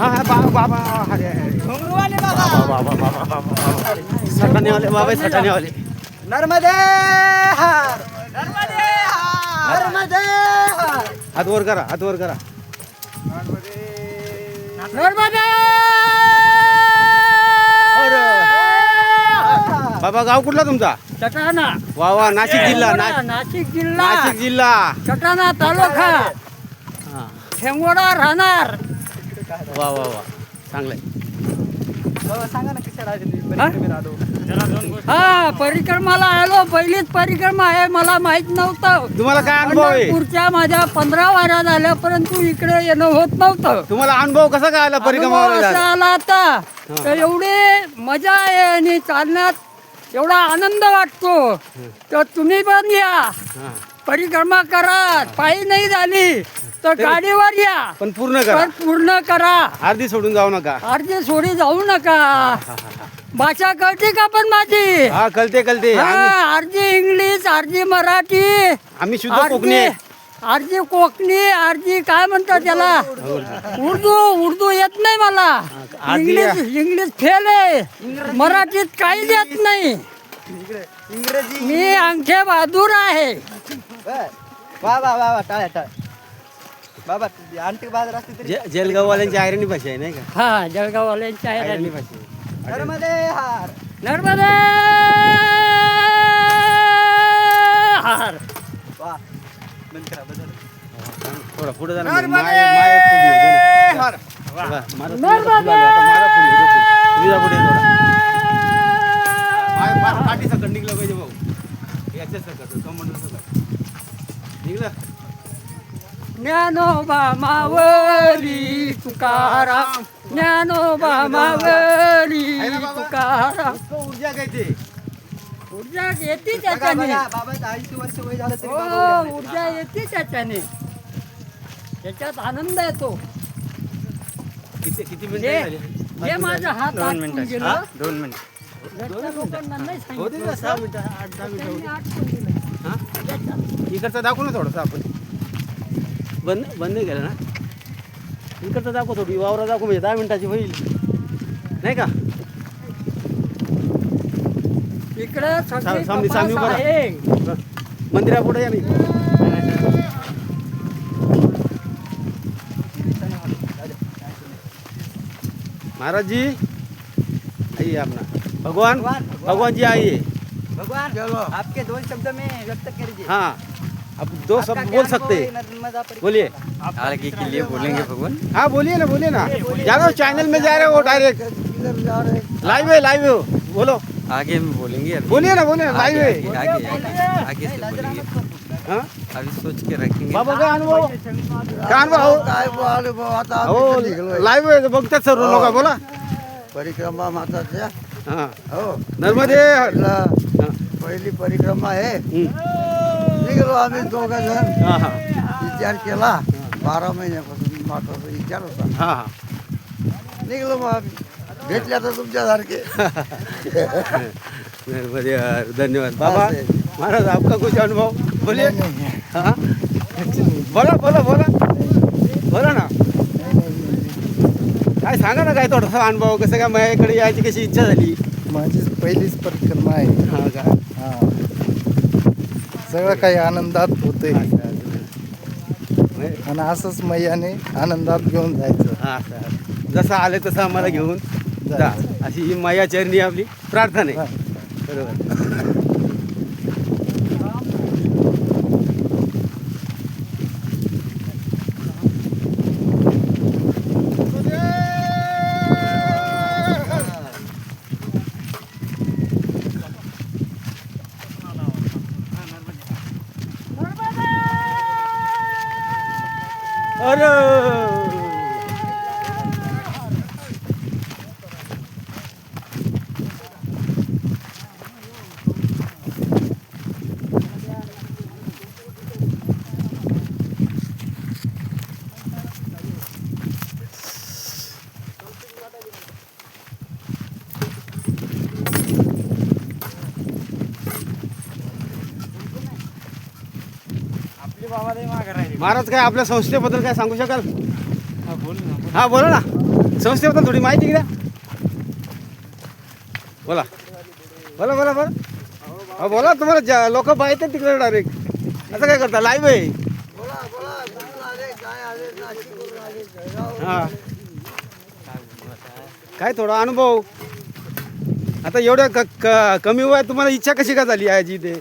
हा हा बाबा अरे अरे घुंगरूवाले बाबा बाबा बाबा बाबा सटाने वाले बाबा सटाने वाले नर्मदे हर नर्मदे हर नर्मदे हर हात वर करा हात वर करा नर्मदे अरे बाबा गाव कुठला तुमचा सटाणा वा वा नाशिक जिल्हा नाशिक जिल्हा नाशिक जिल्हा सटाणा तालुका हा ठेंगोडा राहणार वा वा वा चांगलंय सांगा ना हा परिक्रमाला आलो पहिलीच परिक्रमा आहे मला माहित नव्हतं तुम्हाला काय अनुभव आहे पंढरपूरच्या माझ्या 15 वाऱ्या झाल्या परंतु इकडे येणं होत नव्हतं तुम्हाला अनुभव कसा काय आला अनुभव परिक्रमा असा आला आता तर एवढी मजा आहे आणि चालण्यात एवढा आनंद वाटतो तर तुम्ही पण या परिक्रमा करा पायी नाही झाली तर गाडीवर या पण पूर्ण करा पण पूर्ण करा अर्धी सोडून जाऊ नका अर्धी सोडी जाऊ नका भाषा कळते का पण माझी हा कळते कळते अर्धी इंग्लिश अर्धी मराठी आम्ही शुद्ध कोकणी आहे. अर्धी कोकणी अर्धी काय म्हणतात त्याला उर्दू येत नाही मला इंग्लिश फेल आहे मराठीत काहीच येत नाही इंग्रजी मी अंगठे बहादूर आहे वा वा वा वा टाळ्या टाळ्या बाबा आंटी बाजार असते तरी जळगाववाल्यांची आयरणी भाषा आहे नाही का हा जळगाववाल्यांची आहे आयरणी भाषा आहे. नर्मदे हार नर्मदे हार वा बंद करा बदल थोडा पुढे जा ना. माय माय फुल येऊ दे ना. बघा, माझा फुल आता फुल आलं. आता माझा फुल येऊ दे फुल. तुम्ही जा पुढे थोडा. माय पाठी सकट निघलं पाहिजे भाऊ याच्या सकट कमंडल सकट निघलं ज्ञानोबा मावली तुकाराम ज्ञानोबा मावली तुकाराम उसको ऊर्जा कहते ऊर्जा येते बघा त्याच्याने बघा बाबा 80 वर्ष वय झालं तरी बाबा हो उड्या ऊर्जा येते त्याच्याने त्याच्यात आनंद येतो किती किती हे मिनिटं झाली हे माझा हात आटकून गेलं 2 मिनिटं घरच्या लोकांना नाही होते ना सांगितलं 6 मिनिटं 8-10 मिनिटं त्यांनी होते. आटकून दिलं. हा त्याच्यात. इकडचं दाखवू ना थोडंसं आपण बंद बंद नाही केलं ना इकडचं दाखव थोडी वावरा दाखव म्हणजे 10 मिनिटाची होईल नाही का इकडे सगळी सामने कपास उभं राहा. आहे. मंदिरापुढे या नाही महाराज जी आइए अपना भगवान भगवान जी आइए भगवान आपके 2 शब्द में व्यक्त कीजिए हाँ अब 2 शब्द बोल सकते हैं नर्मदा परिक्रमा बोलिए आगे के लिए बोलेंगे भगवान हाँ बोलिए ना जा रहे हो चैनल में जा रहे हो डायरेक्ट लाइव है बोलो आगे में बोलेंगे बोलिए ना लाइव है आगे से बोलेंगे हाँ अभी सोच के रखेंगे बाबा काय अनुभव हो लाईव्ह आहे बघतात सर्व लोक बोला परिक्रमा माताच्या हा हो नर्मदे पहिली परिक्रमा आहे निघालो आम्ही 2 जण हा हा विचार केला 12 महिन्यापासून माताचा विचार होता हा हा निघलो मग आम्ही भेटल्या तर तुमच्यासारखे नर्मदे धन्यवाद बाबा महाराज आपका कुछ अनुभव बोलिए हाँ बोला ना काय सांगा ना काय थोडासा अनुभव कसं काय माझ्याकडे यायची कशी इच्छा झाली माझी पहिलीच परिक्रमा आहे हा का हा सगळं काही आनंदात होतंय आणि असंच मैयाने आनंदात घेऊन जायचं हा जसं आले तसं आम्हाला घेऊन जा अशी ही माया चरणी आपली प्रार्थना आहे बरोबर अरे महाराज काय आपल्या संस्थेबद्दल काय सांगू शकाल हा बोला ना संस्थेबद्दल थोडी माहिती घ्या. बोला बोला बोला बोला. हो बोला, तुम्हाला लोक पाहतात तिकडे डायरेक्ट. असं काय करता, लाईव्ह आहे. हां, काय थोडा अनुभव. आता एवढ्या कमी वयात तुम्हाला इच्छा कशी का झाली याची ते,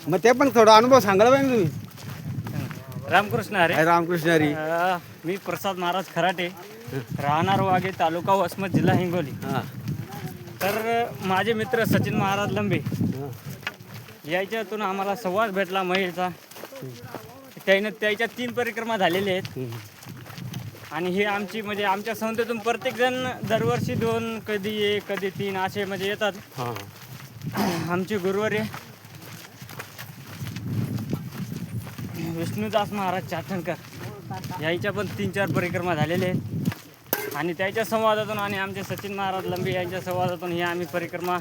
मग ते पण थोडा अनुभव सांगायला पाहिजे ना तुम्ही. रामकृष्ण हरे. रामकृष्ण हरी. मी प्रसाद महाराज खराटे, राहणार वाघे, तालुका वसमत, जिल्हा हिंगोली. हां तर माझे मित्र सचिन महाराज लंबे हां याच्यातून आम्हाला संवाद भेटला महिलेचा. त्याने त्याच्या 3 परिक्रमा झालेले आहेत. आणि हे आमची म्हणजे आमच्या संस्थेतून प्रत्येकजण दरवर्षी 2, कधी 1, कधी 3 असे म्हणजे येतात. हां आमचे गुरुवर्य विष्णुदास महाराज चाटणकर याच्या पण 3-4 परिक्रमा झालेले आहेत. आणि त्याच्या संवादातून आणि आमचे सचिन महाराज लंबे यांच्या संवादातून हे आम्ही परिक्रमा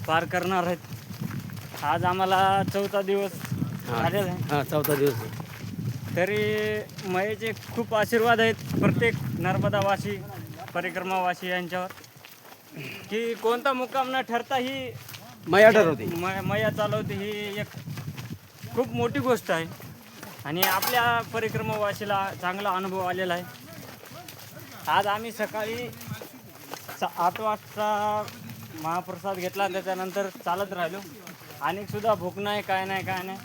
पार करणार आहेत. आज आम्हाला 4था दिवस झालेला आहे. हां 4था दिवस. तरी मयेचे खूप आशीर्वाद आहेत प्रत्येक नर्मदावासी, परिक्रमावासी यांच्यावर, की कोणता मुक्काम न ठरता ही मया ठरवते. मया चालवते ही एक खूप मोठी गोष्ट आहे. आणि आपल्या परिक्रमावासीला चांगला अनुभव आलेला आहे. आज आम्ही सकाळी 8 वाजता महाप्रसाद घेतला आणि त्याच्यानंतर चालत राहिलो. आणि सुद्धा भूक नाही, काय नाही.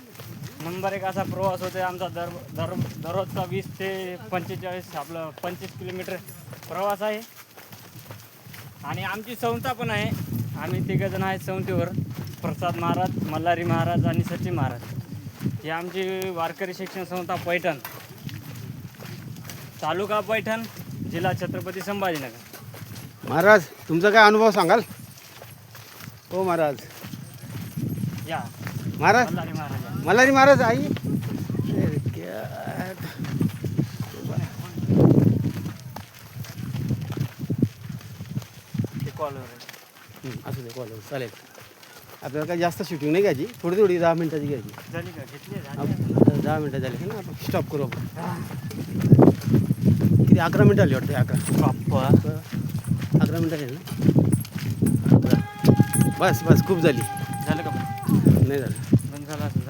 नंबर 1 असा प्रवास होतो आमचा. दररोजचा 20 ते 45 आपलं 25 किलोमीटर प्रवास आहे. आणि आमची संस्था पण आहे. आम्ही 3 जण आहेत संस्थेवर. प्रसाद महाराज, मल्हारी महाराज आणि सचिन महाराज. ही आमची वारकरी शिक्षण संस्था पैठण, तालुका पैठण, जिल्हा छत्रपती संभाजीनगर. महाराज तुमचा काय अनुभव सांगाल? हो महाराज. या महाराज मल्हारी महाराज या. मल्हारी महाराज आई. ते कॉलवर आहे. असू दे, कॉल चालेल. आपल्याला काही जास्त शूटिंग नाही घ्यायची, थोडी 10 मिनिटाची घ्यायची. झाली का? घेतली आहे? आप- 10 मिनिटं झाली ना, आपण स्टॉप करू आपण. किती 11 मिनिटं आली वाटते. 11 मिनिटं झाली ना. बस खूप झाली. झालं का? नाही झालं. बंद झाला असेल.